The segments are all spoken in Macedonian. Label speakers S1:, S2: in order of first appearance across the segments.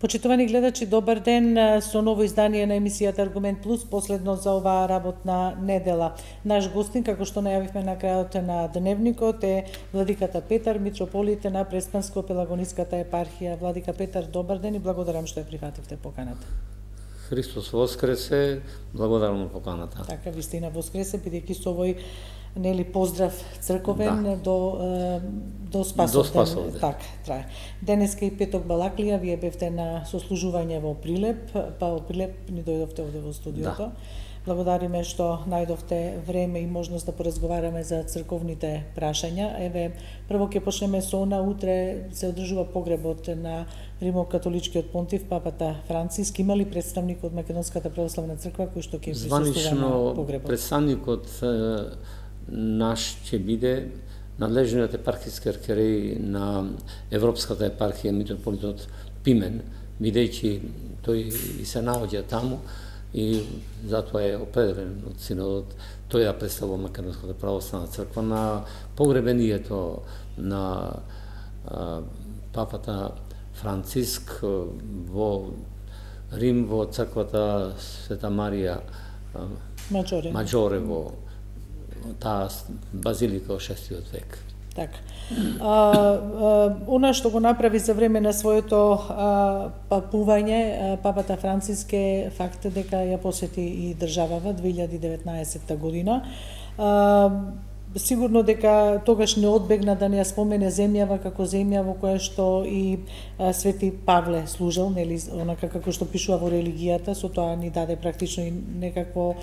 S1: Почитувани гледачи, добар ден со ново издание на емисијата Аргумент Плюс, последно за оваа работна недела. Наш гостин, како што најавивме на крајот на дневникот, е владиката Петар, митрополит на Преспанско-Пелагониската епархија. Владика Петар, добар ден и благодарам што ја прифативте поканата.
S2: Христос воскресе, благодарам на поканата.
S1: Така, вистина воскресе, бидејќи со овој поздрав црковен до Спасов ден. Така, трае. Денеска и Петок Балаклија, вие бевте на сослужување во Прилеп, па во Прилеп ни дојдовте овде во студиото. Благодариме што најдовте време и можност да поразговараме за црковните прашања. Еве, прво ќе почнеме со она, утре се одржува погребот на римокатоличкиот понтив, папата Франциск. Има ли представник од Македонската православна црква кој што ќе присуствува на погребот?
S2: Званично представникот наш ќе биде надлежниот епархиски архиерей на Европската епархија, митрополитот Пимен, бидејќи тој и се наоѓа таму и затоа е определен од синодот тој да представува Македонската православна црква на погребението на папата Франциск во Рим, во црквата Света Марија Маџоре во таа базилика од 6 век.
S1: Така. Она што го направи за време на своето папување, папата Франциск е факт дека ја посети и државава 2019 година. Сигурно дека тогаш не одбегна да не ја спомене земјава како земја во која што и Свети Павле служел, нели, онака како што пишува во религијата, со тоа ни даде практично и некакво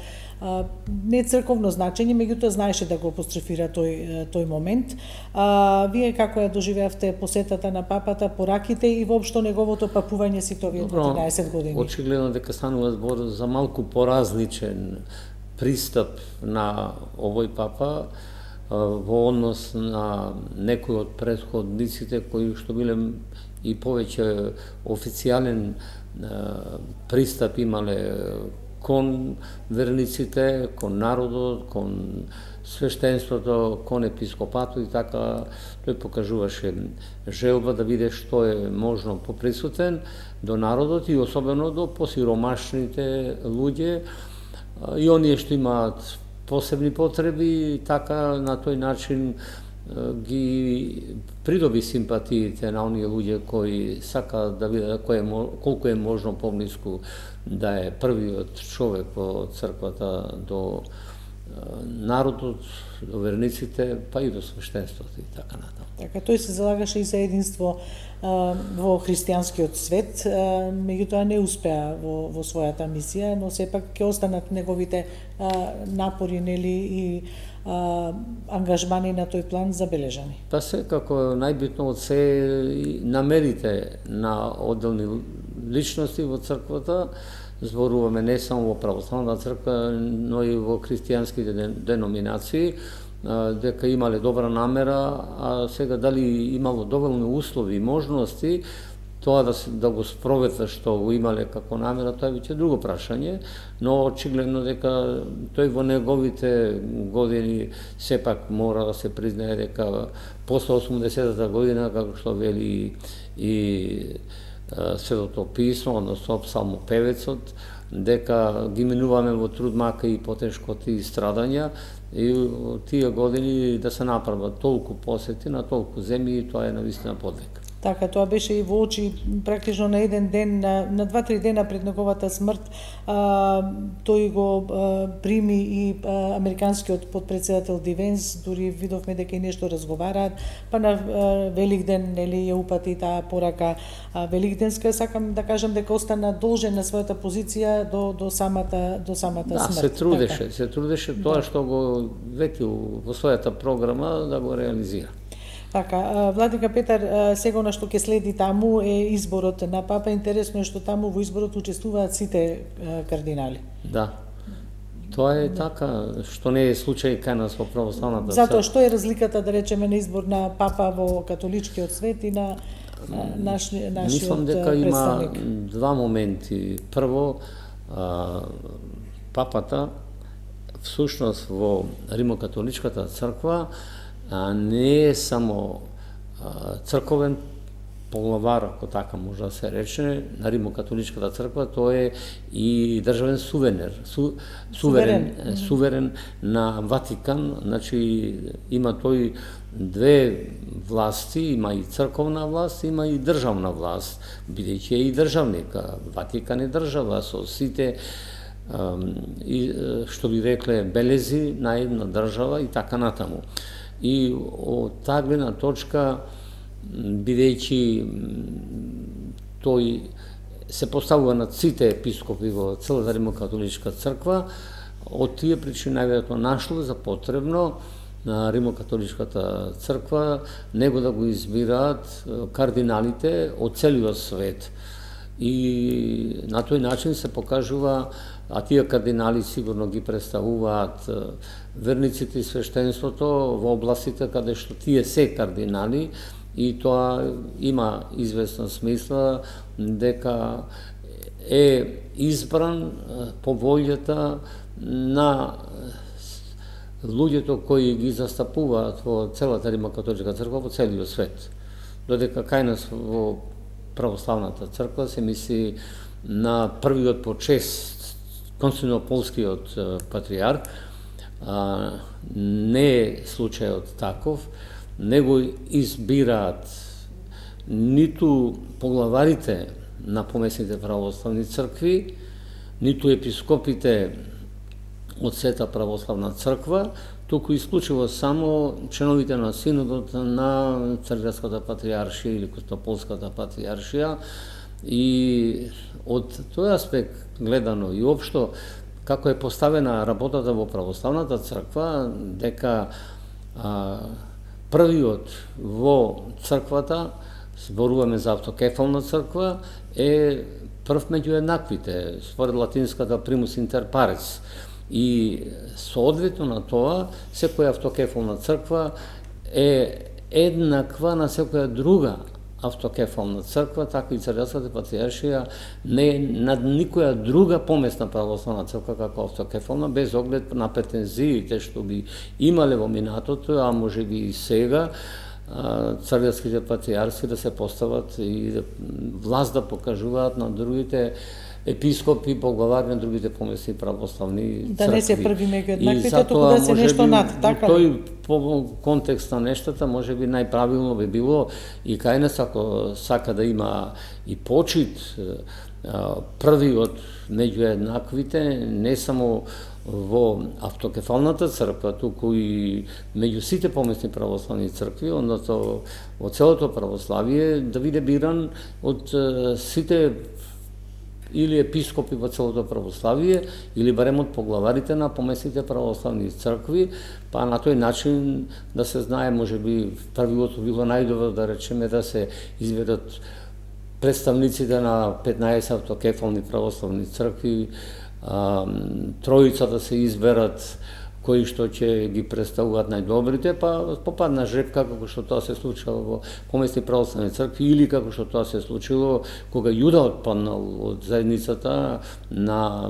S1: не црковно значење, меѓутоа знаеше да го апострофира тој момент. Вие како ја доживеавте посетата на папата, пораките и воопшто неговото папување сите овие 13 години?
S2: Очигледно дека станува збор за малку поразличен пристап на овој папа во однос на некои од претходниците кои што биле и повеќе официјален пристап имале кон верниците, кон народот, кон свештенството, кон епископатот и така тој покажуваше желба да биде што е можно поприсутен до народот и особено до посиромашните луѓе и оние што имаат посебни потреби, така на тој начин ги придоби симпатиите на оние луѓе кои сакаат да видат колку е можно поблиску да е првиот човек во црквата до народот, до верниците, па и до свештенството и така натаму.
S1: Така, тој се залагаше и за единство во христијанскиот свет, меѓутоа не успеа во својата мисија, но сепак ќе останат неговите напори, нели, и ангажмани на тој план забележани.
S2: Па секако најбитно од се намерите на одделни личности во црквата, зборуваме не само во православна црква, но и во христијанските деноминации, дека имале добра намера, а сега дали имало доволно услови и можности тоа да го спровета што го имале како намера, тоа е веќе друго прашање, но очигледно дека тој во неговите години сепак мора да се признае дека после 80-та година, како што вели и Светото писмо, односно псалмопевецот, дека ги минуваме во труд, мака и потешкоти и страдања, и тие години да се направат толку посети на толку земји, тоа е навистина подвиг.
S1: Така, тоа беше и во очи практично на еден ден, на 2-3 дена пред неговата смрт, тој го прими и американскиот подпредседател Дивенс, дури видовме дека и нешто разговараат, па на Великден, нели, ја упати таа порака великденска. Сакам да кажам дека остана должен на својата позиција до самата смрт.
S2: Да, се трудеше тоа што го ветил во својата програма да го реализира.
S1: Така, владика Петар, сега на што ќе следи таму е изборот на папа. Интересно е што таму во изборот учествуваат сите кардинали.
S2: Да. Тоа е така, што не е случај кај нас во православната црква.
S1: Затоа што е разликата, да речеме, на избор на папа во католичкиот свет и на нашиот представник?
S2: Мислам дека има два моменти. Прво, папата всушност во римокатоличката црква не е само црковен поглавар, ако така може да се рече, на Римокатоличката црква, тој е и државен суверен на Ватикан, значи има тој две власти, има и црковна власт, има и државна власт, бидејќи е и државник. Ватикан е држава со сите што би рекле белези на една држава и така натаму. И од таа гледна точка, бидејќи тој се поставува над сите епископи во целата Римокатоличка црква, од тие причини најверојатно нашло за потребно на Римокатоличката црква него да го избираат кардиналите од целиот свет. И на тој начин се покажува, а тие кардинали сигурно ги представуваат верниците и свештенството во областите каде што тие се кардинали, и тоа има известна смисла дека е избран по волјата на луѓето кои ги застапуваат во целата Римокатоличка црква во целиот свет. Додека кај нас во православната црква се мисли на првиот по чест Константинополскиот патријарх, не е случајот таков, не го избираат ниту поглаварите на помесните православни цркви, ниту епископите од сета православна црква, туку исклучиво само членовите на синодот на Црквенската патријаршија или Константинополската патријаршија. И од тој аспект гледано и општо како е поставена работата во православната црква, дека првиот во црквата, зборуваме за автокефална црква, е прв меѓу еднаквите, според латинската primus inter pares. И соодветно на тоа, секоја автокефална црква е еднаква на секоја друга автокефална црква, така и Црквенската патријаршија не е над никоја друга помесна православна црква како автокефална, без оглед на претензиите што би имале во минатото, а може би и сега, црквенските патријарси да се постават и власт да покажуваат на другите епископи, поглавари на другите помесни православни цркви.
S1: Да не се први меѓу еднаквите, туку да се нешто над, така ли?
S2: Тој по контекст на нештата може би најправилно би било и кај нас, ако сака да има и почит, првиот меѓу еднаквите, не само во автокефалната црква, туку и меѓу сите помесни православни цркви, односно во целото православие, да биде биран од сите или епископи во целото православие, или барем од поглаварите на помесните православни цркви, па на тој начин да се знае, може би првиот било најдобро да речеме да се изведат представниците на 15 автокефални православни цркви, тројица да се изберат кои што ќе ги представуваат најдобрите, па попадна жребка како што тоа се случило во помесни православни цркви, или како што тоа се случило кога Јуда отпаднал од заедницата на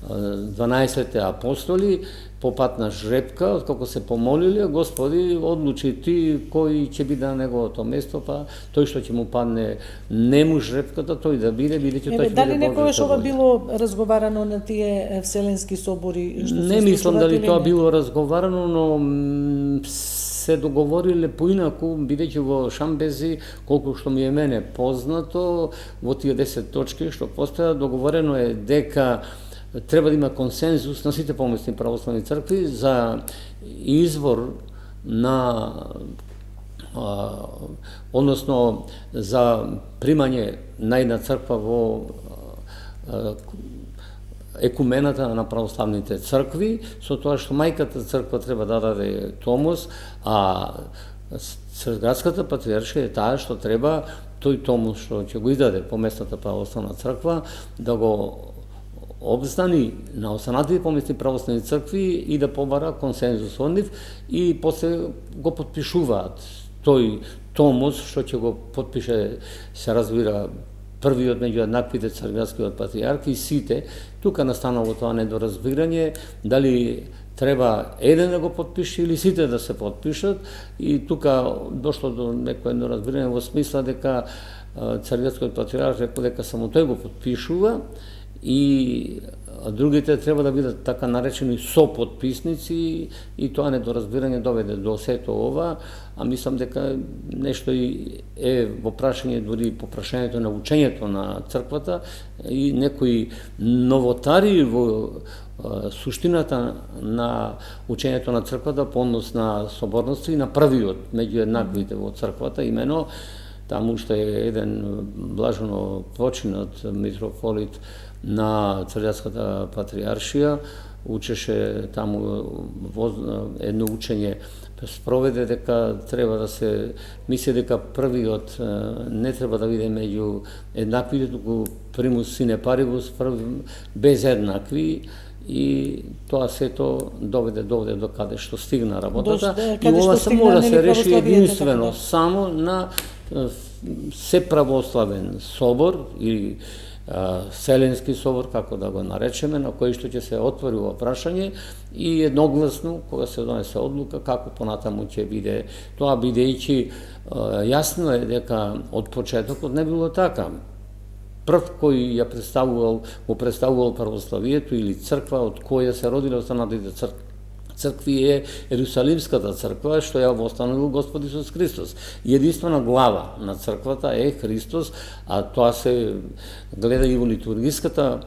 S2: 12 апостоли, попадна жребка, откако се помолиле, Господи, одлучи ти кој ќе биде на неговото место, па тој што ќе му падне нему жребката, тој да биде, бидејќи тој ќе биде Божјата воља.
S1: Дали некогаш ова било разговарано на тие вселенски собори?
S2: Не мислам дали тоа било разговарано, но се договориле поинаку, бидејќи во Шамбези, колку што ми е мене познато, во тие 10 точки што постојат, договорено е дека треба да има консензус на сите помесни православни цркви за извор на односно за примање на една црква во екумената на православните цркви, со тоа што мајката црква треба да даде томос, а Црквенската патријаршија е таа што треба тој томос што ќе го издаде помесната православна црква да го обзнани на останатите помесни православни цркви и да побара консензус од нив, и после го потпишуваат тој томос што ќе го потпише, се разбира, првиот меѓу еднаквите царградскиот патриарх и сите, тука настанало тоа недоразбирање, дали треба еден да го подпише или сите да се подпишат, и тука дошло до некој недоразбирање во смисла дека царградскиот патриарх рекол дека само тој го подпишува и другите треба да бидат така наречени соподписници, и тоа недоразбирање доведе до сето ова, а мислам дека нешто е во прашање, дури по прашањето на учењето на црквата, и некои новотари во суштината на учењето на црквата по однос на соборноста и на првиот меѓу еднаквите во црквата, имено таму што е еден блажено починат митрополит на Царградската патриаршија, учеше таму едно учење, спроведе дека треба да се мисли дека првиот не треба да биде меѓу еднаквите, туку примус сине парибус, без еднакви, и тоа сето доведе до каде што стигна работата, и ова се може да се реши единствено само на Сеправославен собор или Вселенски собор, како да го наречеме, на кој што ќе се отвори ова прашање, и едногласно кога се донесе одлука како понатаму ќе биде тоа, бидејќи јасно е дека од почетокот не било така. Прв кој ја представувал православието или црква од која се родиле останатите цркви е Ерусалимската црква, што ја востановил Господ Исус Христос. Единствена глава на црквата е Христос, а тоа се гледа и во литургиската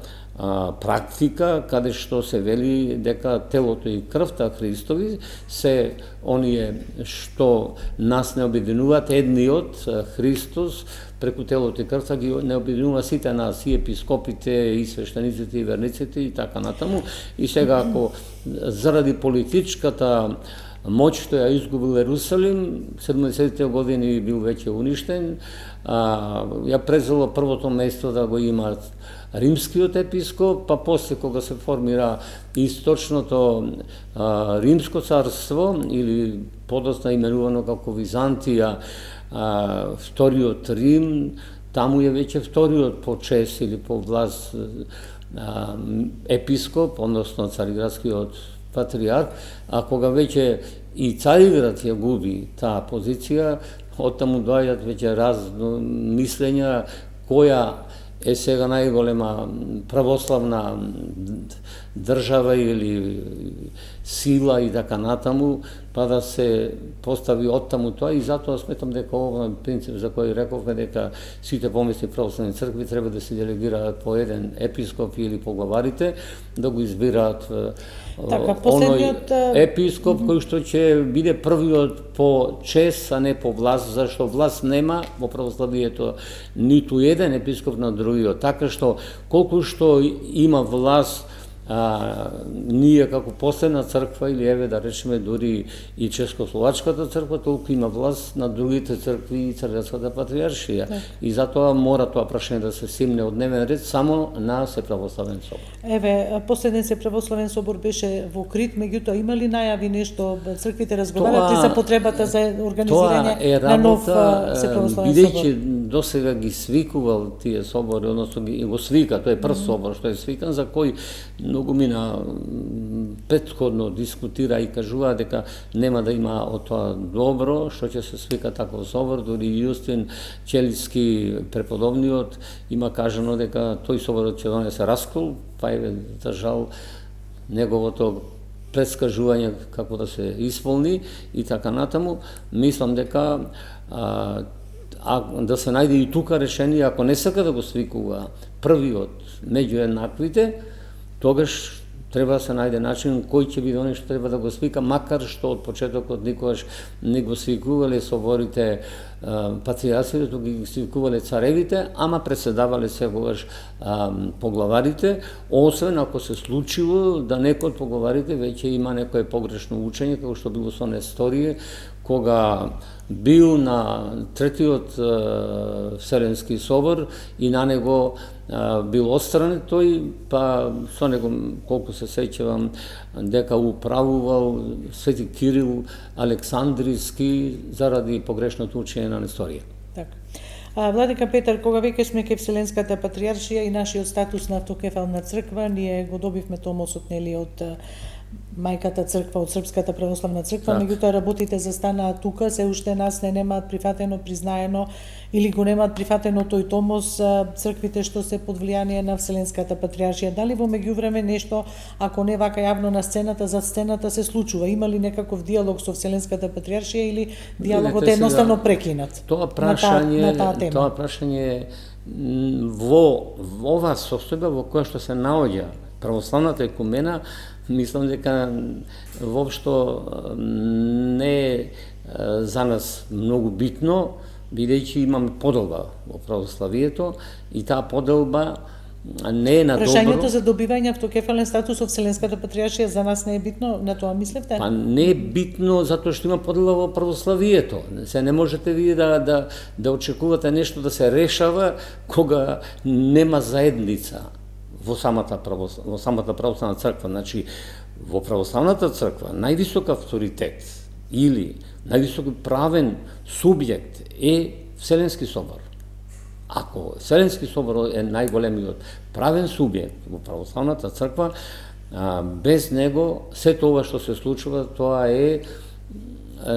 S2: практика, каде што се вели дека телото и крвта Христови се оние што нас не обединуваат, едниот Христос преку телото и крвта ги не обединува сите нас, и епископите, и свештениците, и верниците, и така натаму. И сега, ако заради политичката моќ што ја изгубил Ерусалим, 70-те години бил веќе уништен, ја презело првото место да го има римскиот епископ, па после кога се формира источното римско царство, или подоцна именувано како Византија, вториот Рим, таму е веќе вториот по чест или по власт епископ, односно цариградскиот патриарх, а кога веќе и Цариград ја губи таа позиција, оттаму доаѓаат веќе разно мислења која е сега најголема православна држава или сила и така натаму, па да се постави оттаму тоа, и затоа сметам дека овој принцип за кој рековме дека сите помесни православни цркви треба да се делегираат по еден епископ или поглаварите, да го избираат оној епископ кој што ќе биде првиот по чест, а не по власт, зашто власт нема во православието ниту еден епископ на другиот, така што колку што има власт ние како последна црква, или еве да речеме дури и Чешкословачката црква, толку има власт на другите цркви и Царградската патриаршија. И затоа мора тоа прашање да се симне од дневен ред само на Сеправославен собор.
S1: Еве, последен Сеправославен собор беше во Крит, меѓутоа има ли најави нешто, црквите разговарат ли за потребата за организирање на нов Сеправославен собор?
S2: Бидејќи досега ги свикувал тие собори, односно ги го свика, тој е прв собор што е свикан, за кој многу мина претходно дискутира и кажува дека нема да има од тоа добро што ќе се свика таков собор, дури Јустин Челиски преподобниот има кажано дека тој соборот ќе донесе раскол, па е држал неговото предскажување како да се исполни и така натаму. Мислам дека да се најде и тука решение, ако не сака да го свикува првиот меѓу еднаквите, тогаш треба да се најде начин кој ќе биде оној што треба да го свика, макар што од почетокот никогаш не го свикувале соборите патриарсите, туку ги свикувале царевите, ама преседавале секогаш поглаварите, освен ако се случило да некој од поглаварите веќе има некое погрешно учење, како што било со Несторие, кога бил на третиот Вселенски собор и на него бил отстранет тој, па со него, колку се сеќавам, дека управувал Свети Кирил Александриски заради погрешното учење на Несторија.
S1: Така. Владика Петар, кога веќе сме ке Вселенската патриаршија и нашиот статус на автокефална црква, ние го добивме томосот, нели, од мајката црква, од Српската православна црква, меѓутоа работите застанаа тука, се уште нас не немаат прифатено, признаено или го немаат прифатено тој томос црквите што се под влијание на Вселенската патриаршија. Дали во меѓувреме нешто, ако не вака јавно на сцената, за сцената се случува? Има ли некаков диалог со Вселенската патриаршија или диалогот е едноставно прекинат?
S2: Тоа прашање во оваа состојба во која што се наоѓа православната екумена, мислам дека воопшто не е за нас многу битно, бидејќи имаме поделба во православието и таа поделба не е на добро.
S1: Прашањето за добивање автокефален статус од Вселенската патриаршија за нас не е битно, на тоа мислевте?
S2: Па не е битно затоа што има поделба во православието. Се не можете вие да очекувате нешто да се решава кога нема заедница во самата православна црква. Значи, во православната црква највисок авторитет или највисок правен субјект е Вселенски собор. Ако Вселенски собор е најголемиот правен субјект во православната црква, без него сето ова што се случува, тоа е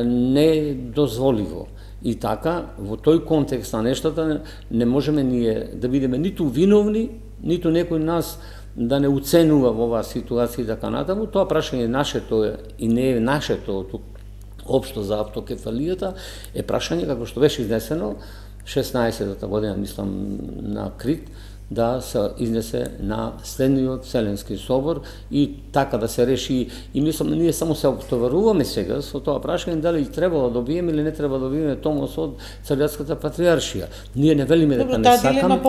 S2: недозволиво. И така, во тој контекст на нештата, не можеме ние да бидеме ниту виновни, ниту некој нас да не уценува во оваа ситуација и така натаму. Тоа прашање нашето и не е нашето општо за автокефалијата, е прашање како што беше изнесено 16-та година, мислам, на Крит, да се изнесе на следниот Вселенски собор и така да се реши. И мислам, ние само се оптоваруваме сега со тоа прашање дали треба да добиеме или не треба да добиеме томос од Црквата патриаршија. Ние не велиме дека не сакаме.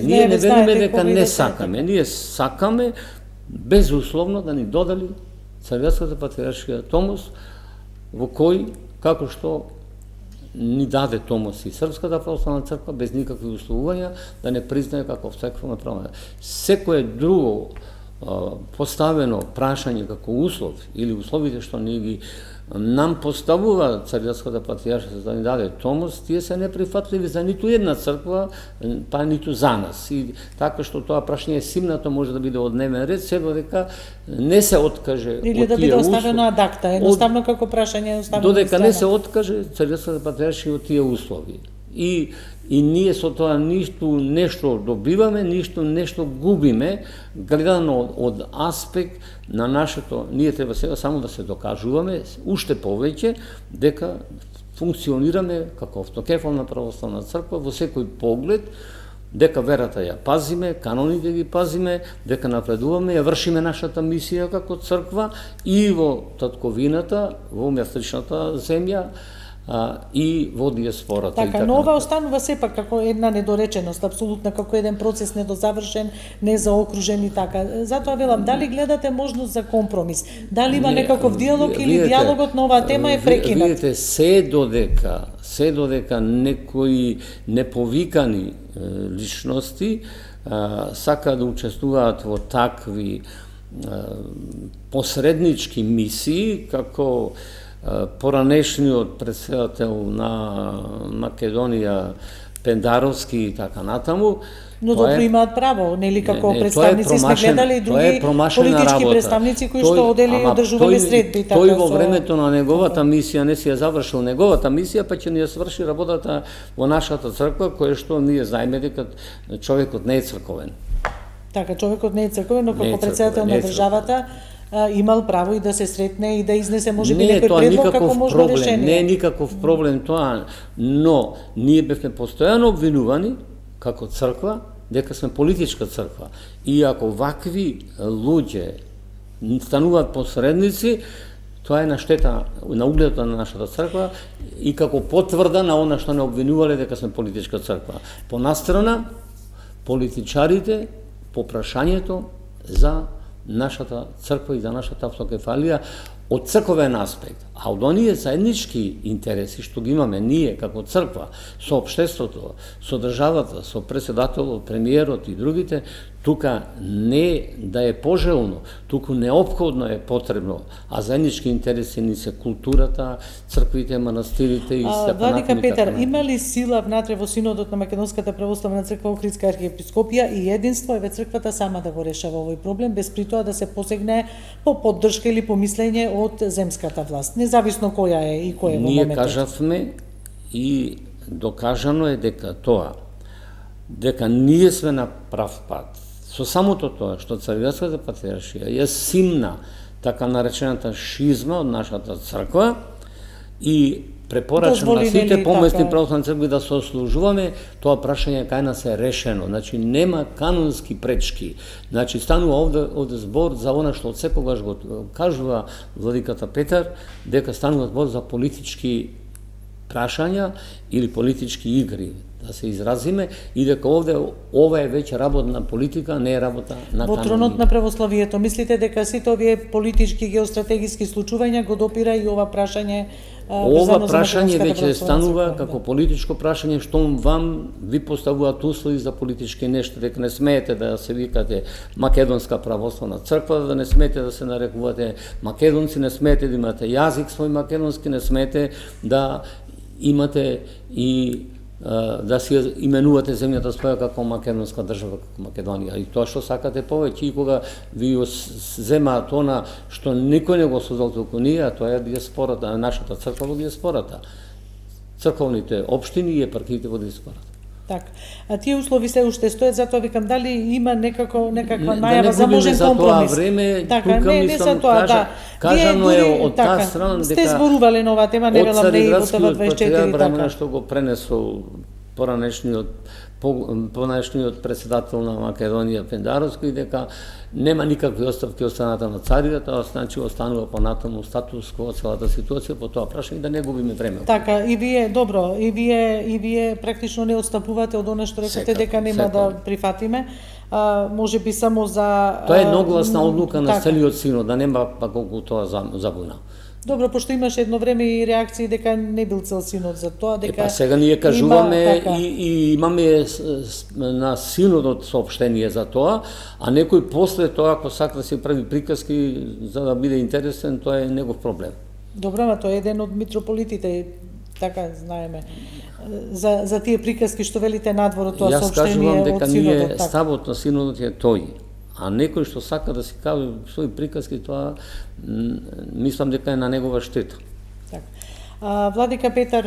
S2: Ние не велиме дека не сакаме. Ние сакаме безусловно да ни додали Црквата патриаршија томос во кој, како што ни даде томос и Српската православна црква без никакви условувања да не признае како црквена православна. Секое друго поставено прашање како услов или условите што ни нам поставува Црквата патриаршија да ни даде томос, тие се неприфатливи за ниту една црква, па ниту за нас. И така што тоа прашање симнато може да биде од дневен ред, се додека не се откаже
S1: или да биде оставено ад акта, едноставно како прашање оставено.
S2: Додека не се откаже Црквата патриаршија од тие услови. И ние со тоа ништо нешто добиваме, нешто губиме, гледано од аспект на нашето, ние треба сега само да се докажуваме, уште повеќе, дека функционираме како автокефална православна црква во секој поглед, дека верата ја пазиме, каноните ги пазиме, дека напредуваме, ја вршиме нашата мисија како црква и во татковината, во месечната земја, и во диаспората.
S1: Така, но ова останува сепак како една недореченост, апсолутно како еден процес недозавршен, незаокружен и така. Затоа велам, дали гледате можност за компромис? Дали има некаков диалог или диалогот на оваа тема е прекинат?
S2: Видите, се додека некои неповикани личности сака да учествуваат во такви посреднички мисии, како поранешниот председател на Македонија Пендаровски и така натаму.
S1: Но добро имаат право, нели како представници сме гледали и други политички представници кои што одели и одржувале средби.
S2: Тој во времето на неговата мисија не си ја завршил неговата мисија, па ќе ни ја сврши работата во нашата црква, која што ние знаеме дека човекот не е црковен.
S1: Така, човекот не е црковен, но како председател на државата имал право и да се сретне и да изнесе можеби некој предлог како можно решение.
S2: Не е никаков проблем тоа, но ние бевме постојано обвинувани како црква дека сме политичка црква. И ако вакви луѓе стануваат посредници, тоа е на штета на угледот на нашата црква и како потврда на она што не обвинувале дека сме политичка црква. По настрана, политичарите по прашањето за нашата црква и за нашата автокефалија од црковен аспект, а од оние заеднички интереси што ги имаме ние како црква, со општеството, со државата, со председателот, премиерот и другите, тука не да е пожелно, туку неопходно е потребно, а заеднички интереси ни се културата, црквите, манастирите и се
S1: Владика Петар, има ли сила внатре во Синодот на Македонската православна црква Охридска архиепископија и единство еве црквата сама да го решава овој проблем без при тоа да се посегне по поддршка или по мислење од земската власт, независно која е и кој е во моментот?
S2: Ние кажавме и докажано е дека ние сме на прав пат. Со самото тоа што Цариградската патриаршија ја симна така наречената шизма од нашата црква и препорача на сите помесни православни цркви да се ослужуваме, тоа прашање кај нас е решено. Значи нема канонски пречки. Значи станува овде збор за она што секогаш го кажува владиката Петар, дека станува збор за политички прашања или политички игри, да се изразиме, и дека овде ова е веќе работа на политика, не е работа на канони.
S1: Во тронот на православието, мислите дека сите овие политички геостратегиски случувања го допира и ова прашање?
S2: Ова прашање веќе станува како политичко прашање, што вам ви поставуваат услови за политички нешта, дека не смеете да се викате Македонска православна црква, да не смеете да се нарекувате македонци, не смеете да имате јазик свој македонски, не смеете да имате и да си именувате земјата своја како македонска држава, како Македонија. И тоа што сакате повеќе, и кога ви земаат она што никој не го создал толку ние, а тоа е диаспората, нашата црква во диаспората. Црковните општини и епархиите во диаспората.
S1: Така. А тие услови се уште стојат, затоа викам дали има некаква најава за можен компромис.
S2: За тоа време,
S1: така,
S2: тука мислам, кажано е од таа страна дека
S1: сте зборувале на оваа тема, не велам не и во ТВ24 така.
S2: Што го пренесол поранешниот председател на Македонија Пендаровски, дека нема никакви оставки од страната на царијата, значи останува понатаму статус кво целата ситуација по тоа прашање, да не губиме време.
S1: Така, и вие добро, и вие практично не отстапувате од она што рекате дека нема да прифатиме. Може би само за
S2: тоа е едногласна одлука на целиот синод, да нема па колку тоа забуна.
S1: Добро, пошто имаше едно време и реакции дека не бил цел синод за тоа, дека
S2: сега ние кажуваме и имаме на синодот соопштение за тоа, а некој после тоа ако сака да се прави приказки за да биде интересен, тоа е негов проблем.
S1: Добро, ама тоа е еден од митрополитите, така знаеме. За тие приказки што велите надвор од тоа соопштение од синодот.
S2: Дека ставот на синодот е тој. А некој што сака да си каже своји приказки, тоа мислам дека е на негова штета.
S1: Така. Владика Петар,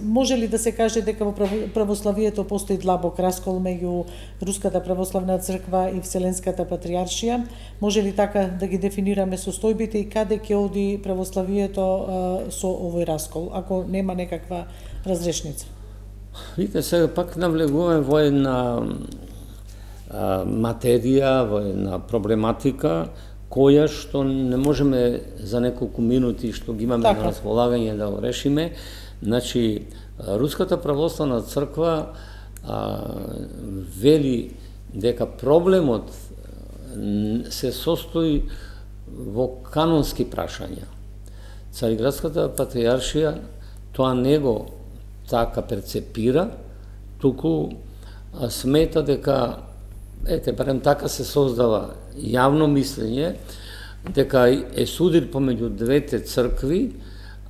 S1: може ли да се каже дека во православието постои длабок раскол меѓу Руската православна црква и Вселенската патриаршија? Може ли така да ги дефинираме состојбите и каде ќе оди православието со овој раскол, ако нема некаква разрешница?
S2: Видите, сега пак навлегуваме во една материја, во една проблематика која што не можеме за неколку минути што ги имаме на располагање да го решиме. Значи, Руската православна црква вели дека проблемот се состои во канонски прашања. Цариградската патриаршија тоа не го така перцепира, туку смета дека барем така се создава јавно мислење дека е судир помеѓу двете цркви,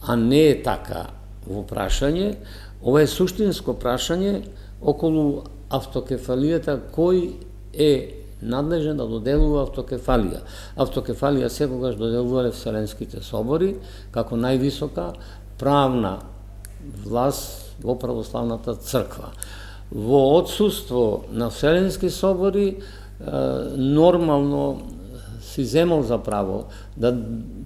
S2: а не е така во прашање. Ова е суштинско прашање околу автокефалијата, кој е надлежен да доделува автокефалија. Автокефалија секогаш доделувале Вселенските собори како највисока правна власт во православната црква. Во отсуство на Вселенски собори, нормално си земал за право да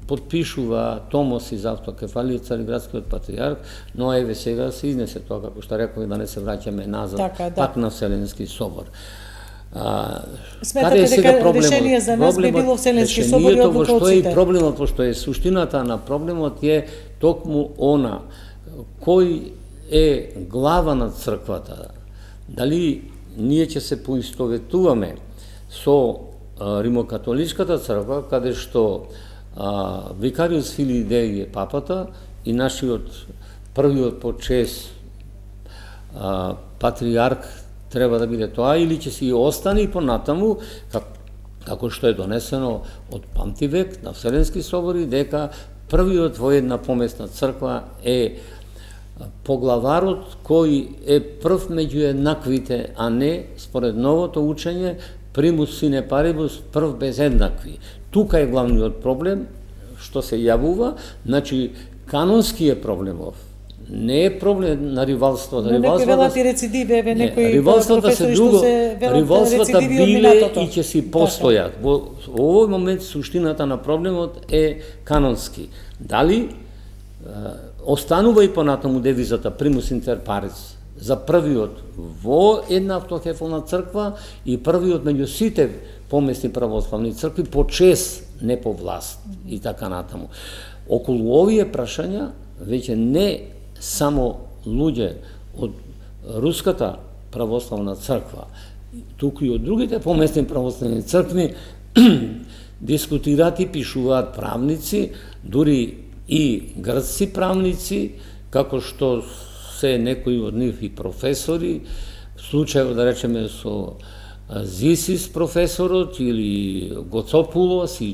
S2: подпишува томоси за автокефалија Цариградскиот патриарх, но еве сега се изнесе тоа, како што реков, да не се враќаме назад, пак на Вселенски собор.
S1: Сметате дека решение за нас би било Вселенски собор и одлука од сите?
S2: Што е проблемот, пошто е суштината на проблемот е токму она, кој е глава на црквата. Дали ние ќе се поистоветуваме со Римокатоличката црква, каде што Викариус Филии Деи е папата и нашиот првиот по чест патриарх треба да биде тоа или ќе си остане и понатаму како што е донесено од памтивек на Вселенски собори, дека првиот во една помесна црква е поглаварот кој е прв меѓу еднаквите, а не според новото учење примус сине парибус, прв без еднакви. Тука е главниот проблем што се јавува, значи канонски е проблемов. Не е проблем на ривалството.
S1: Но некои велат и рецидиви, еве некои професори што се велат рецидиви од минатото.
S2: И ќе си постојат. Во овој момент суштината на проблемот е канонски. Дали останува и понатаму девизата примус интер парис за првиот во една автокефална црква и првиот меѓу сите помесни православни цркви по чест, не по власт и така натаму. Околу овие прашања веќе не само луѓе од Руската православна црква, туку и од другите помесни православни цркви дискутираат и пишуваат правници, дури и грцки правници, како што се некои од нив и професори, случајот да речеме со Зисис професорот или Гоцопулос и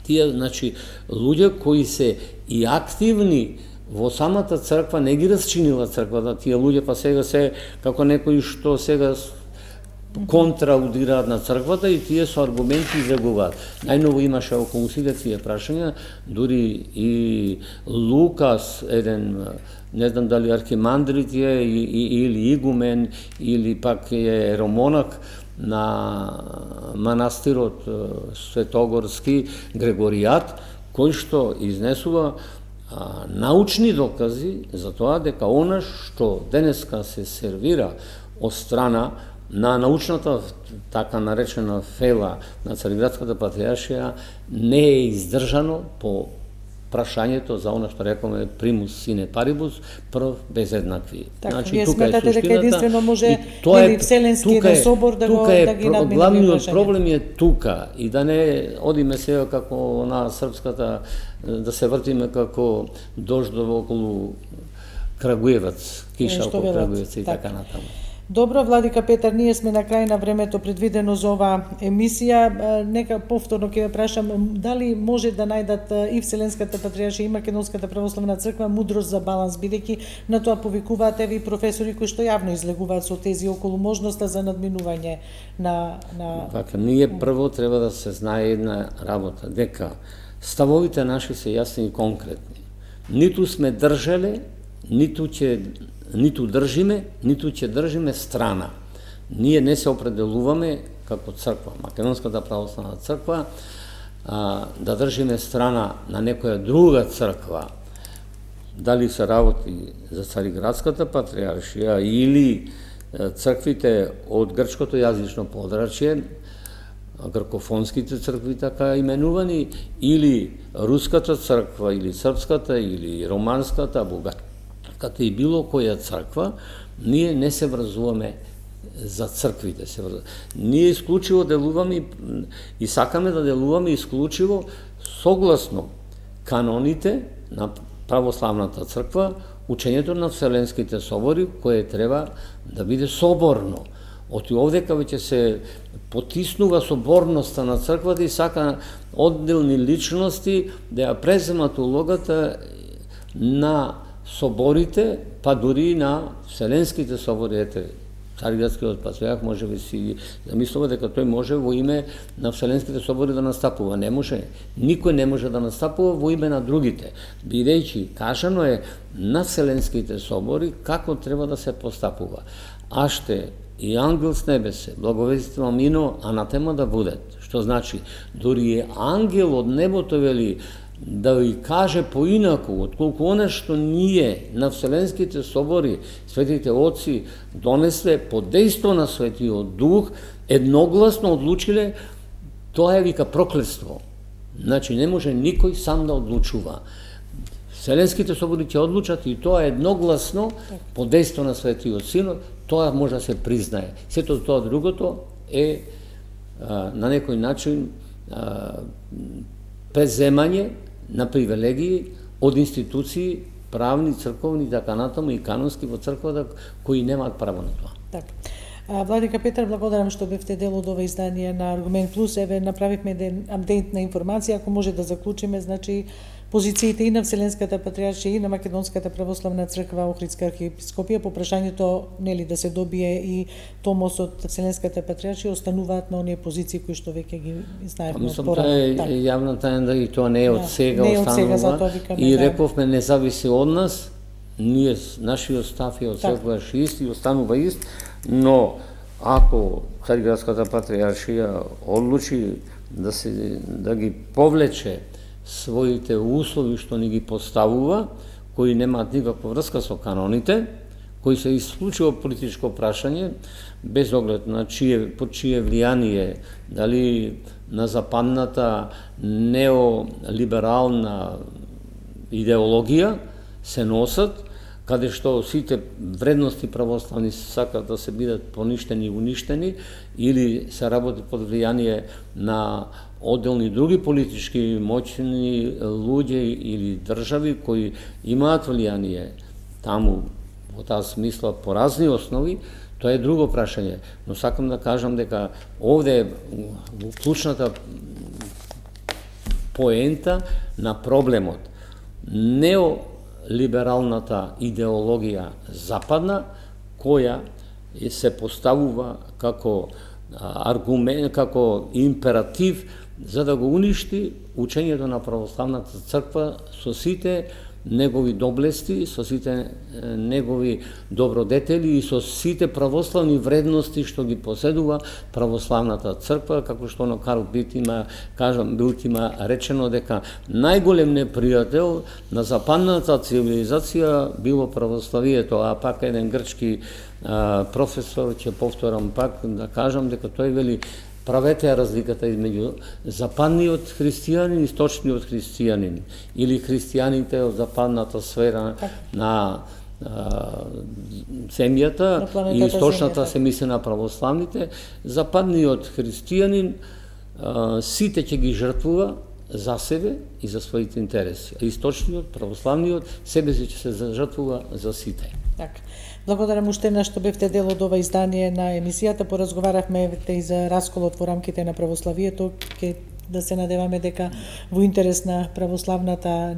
S2: тие, значи, луѓе кои се и активни во самата црква, не ги расчинила црквата, тие луѓе па сега се како некои што сега контраудираат на црквата и тие со аргументи изјавуваат. Најново имаше околу сите тие прашања, дури и Лукас, еден, не знам дали архимандрит е, или игумен, или пак е еромонак на манастирот Светогорски Грегоријат, кој што изнесува научни докази за тоа дека она што денеска се сервира од страна на научната, така наречена фела на Цариградската патриаршија, не е издржано по прашањето за она што рекоме примус сине парибус, прв без еднакви.
S1: Така, значи, вие сметате дека единствено може или Вселенски еден собор да ги надмине.
S2: Главниот проблем е тука и да не одиме сега како на српската, да се вртиме како дождово околу Крагуевац, киша околу Крагуевац и така натаму.
S1: Добро, Владика Петар, ние сме на крај на времето предвидено за оваа емисија. Нека повторно ќе ве прашам, дали може да најдат и Вселенската патриаршија и Македонската православна црква мудрост за баланс, бидејќи на тоа повикуваат и професори кои што јавно излегуваат со тези околу можноста за надминување на...
S2: Така, ние прво треба да се знае една работа, дека ставовите наши се јасни и конкретни. Ниту сме држале, ниту држиме, ниту ќе држиме страна. Ние не се определуваме како црква, Македонската православна црква, да држиме страна на некоја друга црква, дали се работи за Цариградската патриаршија или црквите од грчкото јазично подрачје, гркофонските цркви така именувани, или Руската црква, или Српската, или Романската, Бугарската и било која црква, ние не се врзуваме за црквите. Ние исклучиво делуваме и сакаме да делуваме исклучиво согласно каноните на православната црква, учењето на Вселенските собори, кое треба да биде соборно. Оти овдека веќе се потиснува соборноста на црквата и сака одделни личности да ја преземат улогата на соборите, па дури на Вселенските собори. Ете, Цариградскиот патриарх може би си замислува дека тој може во име на Вселенските собори да настапува. Не може. Никој не може да настапува во име на другите. Бидејќи кажано е на Вселенските собори како треба да се постапува. Аште и ангел с небесе, благовестимо мино, анатема да будет. Што значи, дури е ангел од небото вели да ви каже поинаку, отколку оне што ние на Вселенските собори, светите отци, донесле под дејство на Светиот Дух, едногласно одлучиле, тоа е вика проклетство. Значи, не може никој сам да одлучува. Вселенските собори ќе одлучат и тоа едногласно под дејство на Светиот Синот, тоа може да се признае. Сето тоа другото е на некој начин преземање на привилегии од институции, правни, црковни, така натаму и канонски во црквата, кои немаат право на тоа.
S1: Така. Владика Петар, благодарам што бевте дел од ова издание на Аргумент Плюс. Еве направивме еден апдейт на информација, ако може да заклучиме, значи позициите и на Вселенската патриаршија и на Македонската православна црква Охридска архиепископија по прашањето нели да се добие и томос од Вселенската патриаршија остануваат на оние позиции кои што веќе ги знаевме од порано.
S2: Тоа е јавна тајна и тоа не е од сега останува. И рековме не зависи од нас. Ние, нашиот став е од секогаш ист и останува ист, но ако Цариградската патриаршија одлучи да ги повлече своите услови што ни ги поставува, кои немаат никаква врска со каноните, кои се исклучиво политичко прашање, без оглед на под чие влијание, дали на западната неолиберална идеологија, се носат, каде што сите вредности православни сакат да се бидат поништени и уништени, или се работи под влијание на одделни други политички моćни луѓе или држави кои имаат влијание таму во таа смисла по разни основи, тоа е друго прашање. Но сакам да кажам дека овде е клучната поента на проблемот. Неолибералната идеологија западна, која се поставува како аргумент, како императив за да го уништи учењето на православната црква со сите негови доблести, со сите негови добродетели и со сите православни вредности што ги поседува православната црква, како што на Карл Билт има речено дека најголем непријател на западната цивилизација било православието, а пак еден грчки професор, ќе повторам пак да кажам дека тој вели: правете разликата измеѓу западниот христијанин и источниот христијанин, или христијаните од западната сфера на земјата и источната се мисли на православните. Западниот христијанин сите ќе ги жртвува за себе и за своите интереси. А источниот, православниот, себе ќе се жртвува за сите.
S1: Така. Благодарам уште на што бевте дел од ова издание на емисијата. Поразговаравме и за расколот во рамките на православието. Ке да се надеваме дека во интерес на православната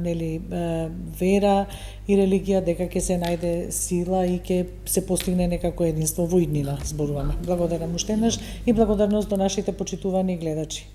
S1: вера и религија дека ќе се најде сила и ќе се постигне некако единство во иднина, зборуваме. Благодарам уште еднаш и благодарност до нашите почитувани гледачи.